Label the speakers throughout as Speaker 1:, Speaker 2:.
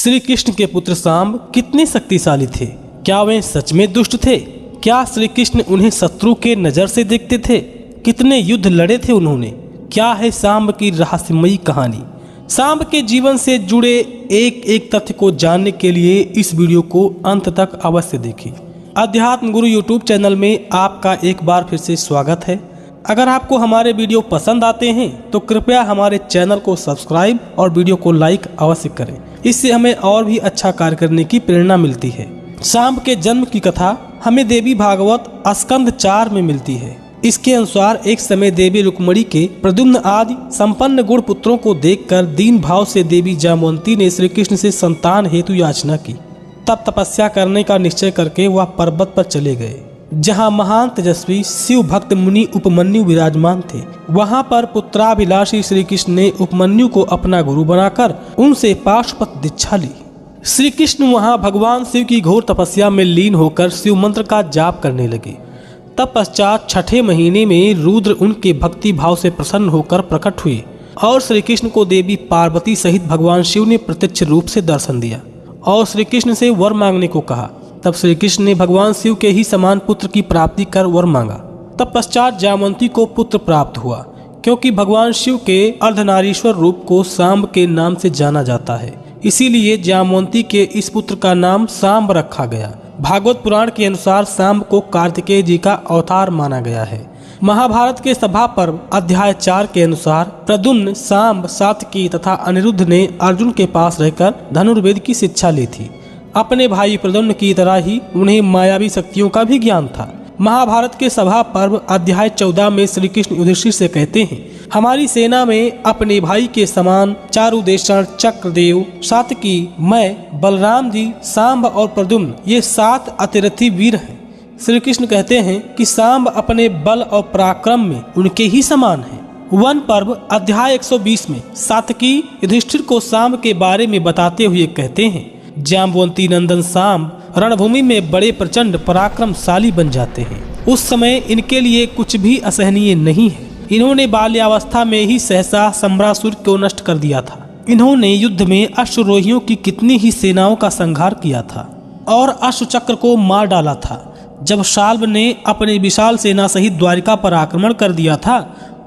Speaker 1: श्री कृष्ण के पुत्र सांब कितने शक्तिशाली थे? क्या वे सच में दुष्ट थे? क्या श्री कृष्ण उन्हें शत्रु के नज़र से देखते थे? कितने युद्ध लड़े थे उन्होंने? क्या है सांब की रहस्यमयी कहानी? सांब के जीवन से जुड़े एक एक तथ्य को जानने के लिए इस वीडियो को अंत तक अवश्य देखें। अध्यात्म गुरु यूट्यूब चैनल में आपका एक बार फिर से स्वागत है। अगर आपको हमारे वीडियो पसंद आते हैं तो कृपया हमारे चैनल को सब्सक्राइब और वीडियो को लाइक अवश्य करें। इससे हमें और भी अच्छा कार्य करने की प्रेरणा मिलती है। सांब के जन्म की कथा हमें देवी भागवत स्कंद 4 में मिलती है। इसके अनुसार एक समय देवी रुक्मणी के प्रद्युम्न आदि संपन्न गुण पुत्रों को देखकर दीन भाव से देवी जामवंती ने श्री कृष्ण से संतान हेतु याचना की। तब तपस्या करने का निश्चय करके वह पर्वत पर चले गए, जहाँ महान तेजस्वी शिव भक्त मुनि उपमन्यु विराजमान थे। वहाँ पर पुत्राभिलाषी श्री कृष्ण ने उपमन्यु को अपना गुरु बनाकर उनसे पाशुपत दीक्षा ली। श्री कृष्ण वहाँ भगवान शिव की घोर तपस्या में लीन होकर शिव मंत्र का जाप करने लगे। तत्पश्चात छठे महीने में रुद्र उनके भक्ति भाव से प्रसन्न होकर प्रकट हुए और श्री कृष्ण को देवी पार्वती सहित भगवान शिव ने प्रत्यक्ष रूप से दर्शन दिया और श्री कृष्ण से वर मांगने को कहा। तब श्री कृष्ण ने भगवान शिव के ही समान पुत्र की प्राप्ति कर वर मांगा। तत्पश्चात जामवंती को पुत्र प्राप्त हुआ, क्योंकि भगवान शिव के अर्धनारीश्वर रूप को सांब के नाम से जाना जाता है। इसीलिए जामवंती के इस पुत्र का नाम सांब रखा गया। भागवत पुराण के अनुसार सांब को कार्तिकेय जी का अवतार माना गया है। महाभारत के सभा पर्व अध्याय 4 के अनुसार प्रद्युम्न, सांब, सात्यकी तथा अनिरुद्ध ने अर्जुन के पास रहकर धनुर्वेद की शिक्षा ली थी। अपने भाई प्रद्युम्न की तरह ही उन्हें मायावी शक्तियों का भी ज्ञान था। महाभारत के सभा पर्व अध्याय 14 में श्री कृष्ण युधिष्ठिर से कहते हैं, हमारी सेना में अपने भाई के समान चारुदेशण, चक्रदेव, सात्यकी, मैं, बलराम जी, सांब और प्रद्युम्न ये 7 अतिरथी वीर हैं। श्री कृष्ण कहते हैं कि सांब अपने बल और पराक्रम में उनके ही समान है। वन पर्व अध्याय 120 में सात्यकी युधिष्ठिर को सांब के बारे में बताते हुए कहते हैं, जाम्बवंती नंदन सांब रणभूमि में बड़े प्रचंड पराक्रमशाली बन जाते हैं। उस समय इनके लिए कुछ भी असहनीय नहीं है। इन्होंने बाल्यावस्था में ही सहसा सम्रासुर को नष्ट कर दिया था। इन्होंने युद्ध में अश्वरोहियों की कितनी ही सेनाओं का संहार किया था और अश्वचक्र को मार डाला था। जब शाल्व ने अपने विशाल सेना सहित द्वारिका पर आक्रमण कर दिया था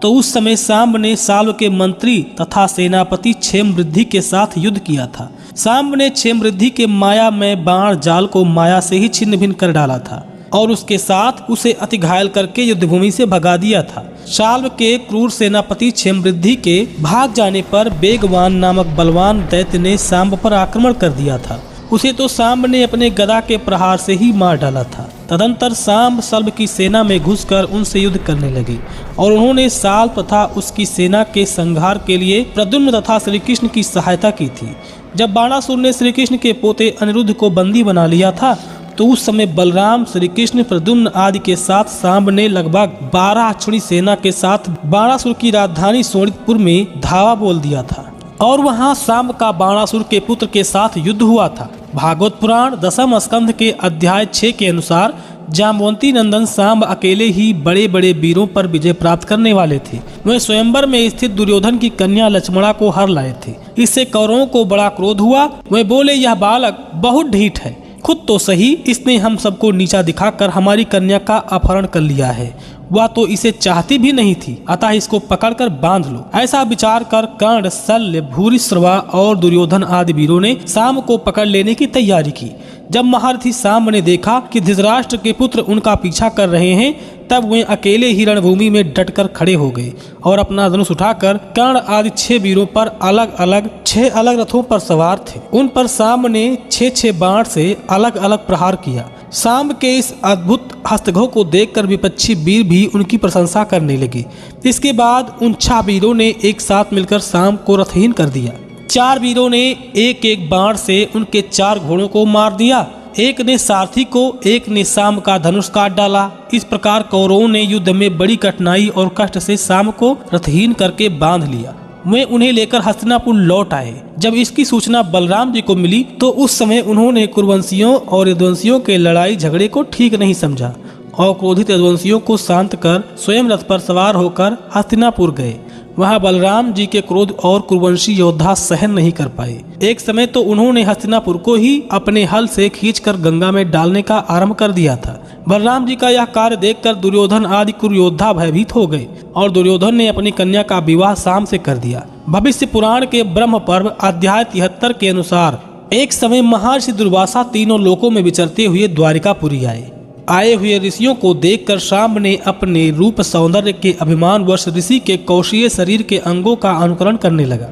Speaker 1: तो उस समय सांब ने शाल्व के मंत्री तथा सेनापति क्षेमवृद्धि के साथ युद्ध किया था। सांब ने क्षेमवृद्धि के माया में बाण जाल को माया से ही छिन्न भिन्न कर डाला था और उसके साथ उसे अति घायल करके युद्धभूमि से भगा दिया था। शाल्व के क्रूर सेनापति क्षेमवृद्धि के भाग जाने पर बेगवान नामक बलवान दैत्य ने सांब पर आक्रमण कर दिया था। उसे तो सांब ने अपने गदा के प्रहार से ही मार डाला था। तदंतर सांब शल्व की सेना में घुसकर उनसे युद्ध करने लगे और उन्होंने शाल्व तथा उसकी सेना के संहार के लिए प्रद्युम्न तथा श्री कृष्ण की सहायता की थी। जब बाणासुर ने श्री कृष्ण के पोते अनिरुद्ध को बंदी बना लिया था तो उस समय बलराम, श्री कृष्ण, प्रद्युम्न आदि के साथ सांब ने लगभग 12 अक्षौणी सेना के साथ बाणासुर की राजधानी शोणितपुर में धावा बोल दिया था और वहां सांब का बाणासुर के पुत्र के साथ युद्ध हुआ था। भागवत पुराण 10वें स्कंध के अध्याय 6 के अनुसार जाम्बवंती नंदन सांब अकेले ही बड़े बड़े वीरों पर विजय प्राप्त करने वाले थे। वे स्वयंवर में स्थित दुर्योधन की कन्या लक्ष्मणा को हर लाए थे। इससे कौरवों को बड़ा क्रोध हुआ। वे बोले, यह बालक बहुत ढीठ है, खुद तो सही इसने हम सबको नीचा दिखाकर हमारी कन्या का अपहरण कर लिया है। वह तो इसे चाहती भी नहीं थी, अतः इसको पकड़कर बांध लो। ऐसा विचार कर कर्ण, शल्य, भूरिश्रवा और दुर्योधन आदि वीरों ने सांब को पकड़ लेने की तैयारी की। जब महारथी सांब ने देखा कि धृतराष्ट्र के पुत्र उनका पीछा कर रहे हैं, तब वे अकेले ही रणभूमि में डटकर खड़े हो गए और अपना धनुष उठाकर कर्ण आदि 6 वीरों पर अलग अलग 6 अलग रथों पर सवार थे। उन पर सांब ने 6 बाण से अलग अलग प्रहार किया। सांब के इस अद्भुत हस्तघों को देखकर विपक्षी वीर भी उनकी प्रशंसा करने लगे। इसके बाद उन 6 वीरों ने एक साथ मिलकर सांब को रथहीन कर दिया। 4 वीरों ने एक एक बाण से उनके 4 घोड़ों को मार दिया। एक ने सारथी को, एक ने सांब का धनुष काट डाला। इस प्रकार कौरवों ने युद्ध में बड़ी कठिनाई और कष्ट से सांब को रथहीन करके बांध लिया। वे उन्हें लेकर हस्तिनापुर लौट आए। जब इसकी सूचना बलराम जी को मिली तो उस समय उन्होंने कुरुवंशियों और यदुवंशियों के लड़ाई झगड़े को ठीक नहीं समझा और क्रोधित यदुवंशियों को शांत कर स्वयं रथ पर सवार होकर हस्तिनापुर गए। वहां बलराम जी के क्रोध और कुरुवंशी योद्धा सहन नहीं कर पाए। एक समय तो उन्होंने हस्तिनापुर को ही अपने हल से खींचकर गंगा में डालने का आरंभ कर दिया था। बलराम जी का यह कार्य देखकर दुर्योधन आदि कुरु योद्धा भयभीत हो गए और दुर्योधन ने अपनी कन्या का विवाह शाम से कर दिया। भविष्य पुराण के ब्रह्म पर्व अध्याय 73 के अनुसार एक समय महर्षि दुर्वासा तीनों लोकों में विचरते हुए द्वारिकापुरी आए हुए ऋषियों को देखकर शाम ने अपने रूप सौंदर्य के अभिमानवश ऋषि के कौशीय शरीर के अंगों का अनुकरण करने लगा।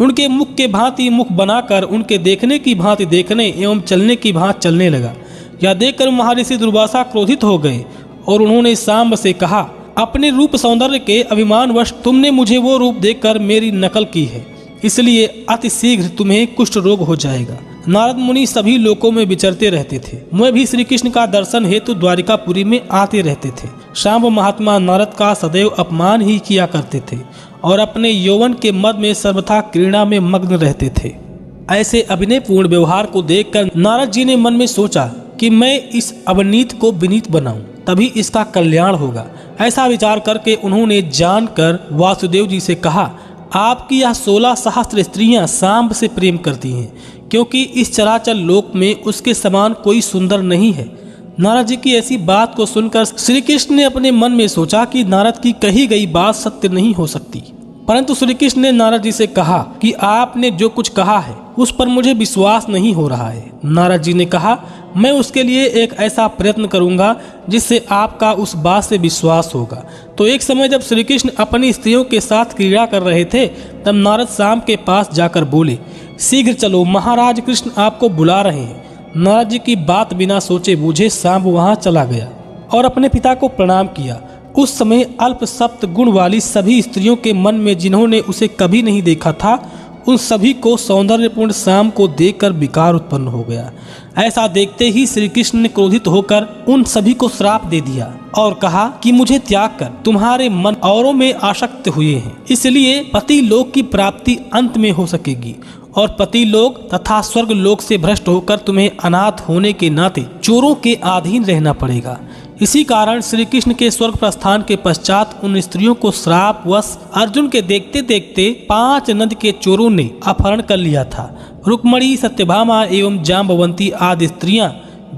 Speaker 1: उनके मुख के भांति मुख बनाकर उनके देखने की भांति देखने एवं चलने की भांति चलने लगा। यह देखकर महर्षि दुर्वासा क्रोधित हो गए और उन्होंने सांब से कहा, अपने रूप सौंदर्य के अभिमानवश तुमने मुझे वो रूप देखकर मेरी नकल की है, इसलिए अति शीघ्र तुम्हें कुष्ठ रोग हो जाएगा। नारद मुनि सभी लोकों में विचरते रहते थे। मैं भी श्री कृष्ण का दर्शन हेतु द्वारिकापुरी में आते रहते थे। शांब महात्मा नारद का सदैव अपमान ही किया करते थे और अपने यौवन के मद में सर्वथा क्रीड़ा में मग्न रहते थे। ऐसे अभिनय पूर्ण व्यवहार को देखकर नारद जी ने मन में सोचा कि मैं इस अवनीत को विनीत बनाऊं, तभी इसका कल्याण होगा। ऐसा विचार करके उन्होंने जानकर वासुदेव जी से कहा, आपकी यह 16 सहस्त्र स्त्रियां सांब से प्रेम करती हैं, क्योंकि इस चराचर लोक में उसके समान कोई सुंदर नहीं है। नारद जी की ऐसी बात को सुनकर श्री कृष्ण ने अपने मन में सोचा कि नारद की कही गई बात सत्य नहीं हो सकती। परंतु श्री कृष्ण ने नारद जी से कहा कि आपने जो कुछ कहा है उस पर मुझे विश्वास नहीं हो रहा है। नारद जी ने कहा, मैं उसके लिए एक ऐसा प्रयत्न करूंगा जिससे आपका उस बात से विश्वास होगा। तो एक समय जब श्री कृष्ण अपनी स्त्रियों के साथ क्रीड़ा कर रहे थे, तब नारद सांब के पास जाकर बोले, शीघ्र चलो, महाराज कृष्ण आपको बुला रहे हैं। नारद जी की बात बिना सोचे बूझे सांब वहां चला गया और अपने पिता को प्रणाम किया। उस समय अल्प सप्त गुण वाली सभी स्त्रियों के मन में जिन्होंने उसे कभी नहीं देखा था, उन सभी को सौंदर्यपूर्ण शाम को देखकर विकार उत्पन्न हो गया। ऐसा देखते ही श्री कृष्ण ने क्रोधित होकर उन सभी को श्राप दे दिया और कहा कि मुझे त्याग कर तुम्हारे मन औरों में आसक्त हुए हैं, इसलिए पति लोक की प्राप्ति अंत में हो सकेगी और पति लोक तथा स्वर्ग लोक से भ्रष्ट होकर तुम्हें अनाथ होने के नाते चोरों के अधीन रहना पड़ेगा। इसी कारण श्री कृष्ण के स्वर्ग प्रस्थान के पश्चात उन स्त्रियों को श्राप वश अर्जुन के देखते देखते 5 नद के चोरों ने अपहरण कर लिया था। रुक्मणी, सत्यभामा एवं जाम्बवंती आदि स्त्रियां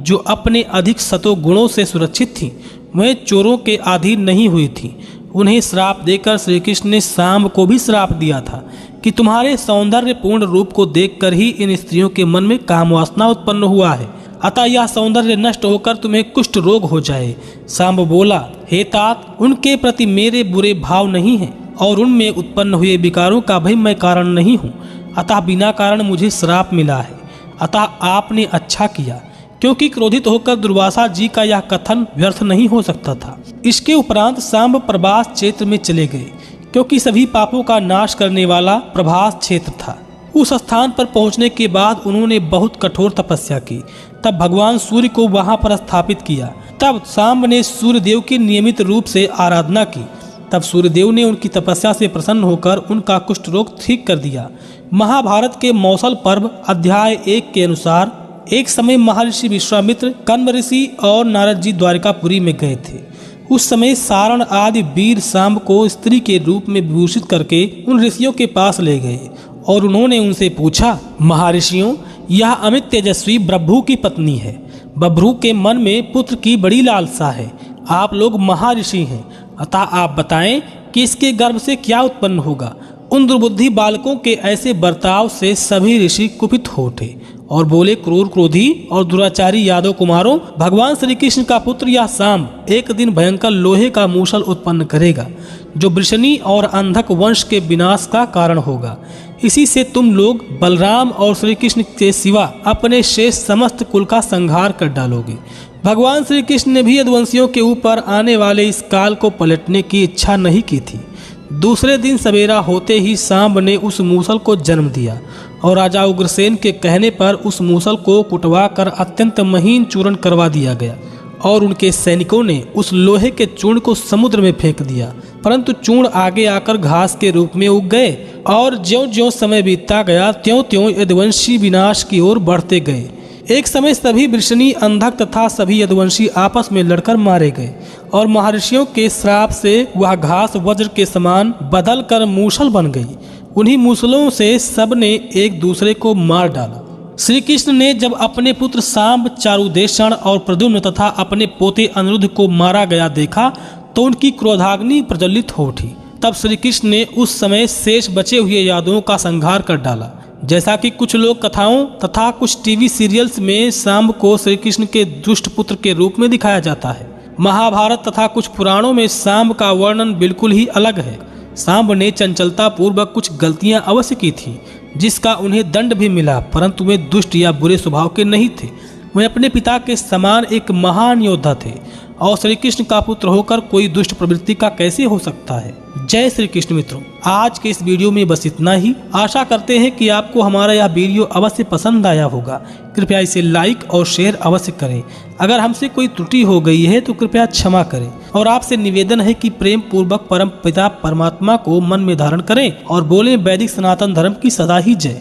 Speaker 1: जो अपने अधिक सतो गुणों से सुरक्षित थीं, वह चोरों के अधीन नहीं हुई थीं। उन्हें श्राप देकर श्री कृष्ण ने सांब को भी श्राप दिया था कि तुम्हारे सौंदर्यपूर्ण रूप को देखकर ही इन स्त्रियों के मन में काम वासना उत्पन्न हुआ है, अतः यह सौंदर्य नष्ट होकर तुम्हें कुष्ठ रोग हो जाए। सांब बोला, हे तात, उनके प्रति मेरे बुरे भाव नहीं हैं और उनमें उत्पन्न हुए विकारों का भी मैं कारण नहीं हूँ, अतः बिना कारण मुझे श्राप मिला है। अतः आपने अच्छा किया, क्योंकि क्रोधित होकर दुर्वासा जी का यह कथन व्यर्थ नहीं हो सकता था। इसके उपरांत सांब प्रभास क्षेत्र में चले गए, क्योंकि सभी पापों का नाश करने वाला प्रभास क्षेत्र था। उस स्थान पर पहुंचने के बाद उन्होंने बहुत कठोर तपस्या की। तब भगवान सूर्य को वहां पर स्थापित किया। तब सांब ने सूर्यदेव की नियमित रूप से आराधना की। तब सूर्यदेव ने उनकी तपस्या से प्रसन्न होकर उनका कुष्ठ रोग ठीक कर दिया। महाभारत के मौसल पर्व अध्याय 1 के अनुसार एक समय महर्षि विश्वामित्र, कण्व ऋषि और नारद जी द्वारिकापुरी में गए थे। उस समय सारण आदि वीर सांब को स्त्री के रूप में विभूषित करके उन ऋषियों के पास ले गए और उन्होंने उनसे पूछा, महर्षियों, यह अमित तेजस्वी बभ्रू की पत्नी है। बभ्रू के मन में पुत्र की बड़ी लालसा है। आप लोग महर्षि हैं, अतः आप बताएं कि इसके गर्भ से क्या उत्पन्न होगा। उन दुर्बुद्धि बालकों के ऐसे बर्ताव से सभी ऋषि कुपित हो उठे और बोले, क्रूर, क्रोधी और दुराचारी यादव कुमारों, भगवान श्री कृष्ण का पुत्र यह सांब एक दिन भयंकर लोहे का मूसल उत्पन्न करेगा, जो वृषणी और अंधक वंश के विनाश का कारण होगा। इसी से तुम लोग बलराम और श्री कृष्ण के सिवा अपने शेष समस्त कुल का संहार कर डालोगे। भगवान श्री कृष्ण ने भी यदुवंशियों के ऊपर आने वाले इस काल को पलटने की इच्छा नहीं की थी। दूसरे दिन सवेरा होते ही सांब ने उस मूसल को जन्म दिया और राजा उग्रसेन के कहने पर उस मूसल को कुटवा कर अत्यंत महीन चूर्ण करवा दिया गया और उनके सैनिकों ने उस लोहे के चूर्ण को समुद्र में फेंक दिया। परंतु चूर्ण आगे आकर घास के रूप में उग गए और ज्यों-ज्यों समय बीतता गया त्यों-त्यों यदुवंशी विनाश की ओर बढ़ते गए। एक समय सभी वृषणी, अंधक तथा सभी यदुवंशी आपस में लड़कर मारे गए और महर्षियों के श्राप से वह घास वज्र के समान बदल कर मूसल बन गई। उन्हीं मूसलों से सबने एक दूसरे को मार डाला। श्री कृष्ण ने जब अपने पुत्र सांब, चारुदेशण और प्रद्युम्न तथा अपने पोते अनिरुद्ध को मारा गया देखा तो उनकी क्रोधाग्नि प्रज्वलित हो उठी। तब श्री कृष्ण ने उस समय शेष बचे हुए यादवों का संहार कर डाला। जैसा कि कुछ लोक कथाओं तथा कुछ टीवी सीरियल्स में सांब को श्री कृष्ण के दुष्ट पुत्र के रूप में दिखाया जाता है, महाभारत तथा कुछ पुराणों में सांब का वर्णन बिल्कुल ही अलग है। सांब ने चंचलता पूर्वक कुछ गलतियां अवश्य की थी, जिसका उन्हें दंड भी मिला, परंतु वे दुष्ट या बुरे स्वभाव के नहीं थे। वे अपने पिता के समान एक महान योद्धा थे और श्री कृष्ण का पुत्र होकर कोई दुष्ट प्रवृत्ति का कैसे हो सकता है। जय श्री कृष्ण मित्रों, आज के इस वीडियो में बस इतना ही। आशा करते हैं कि आपको हमारा यह वीडियो अवश्य पसंद आया होगा। कृपया इसे लाइक और शेयर अवश्य करें। अगर हमसे कोई त्रुटि हो गई है तो कृपया क्षमा करें और आपसे निवेदन है कि प्रेम पूर्वक परम पिता परमात्मा को मन में धारण करें और बोलें वैदिक सनातन धर्म की सदा ही जय।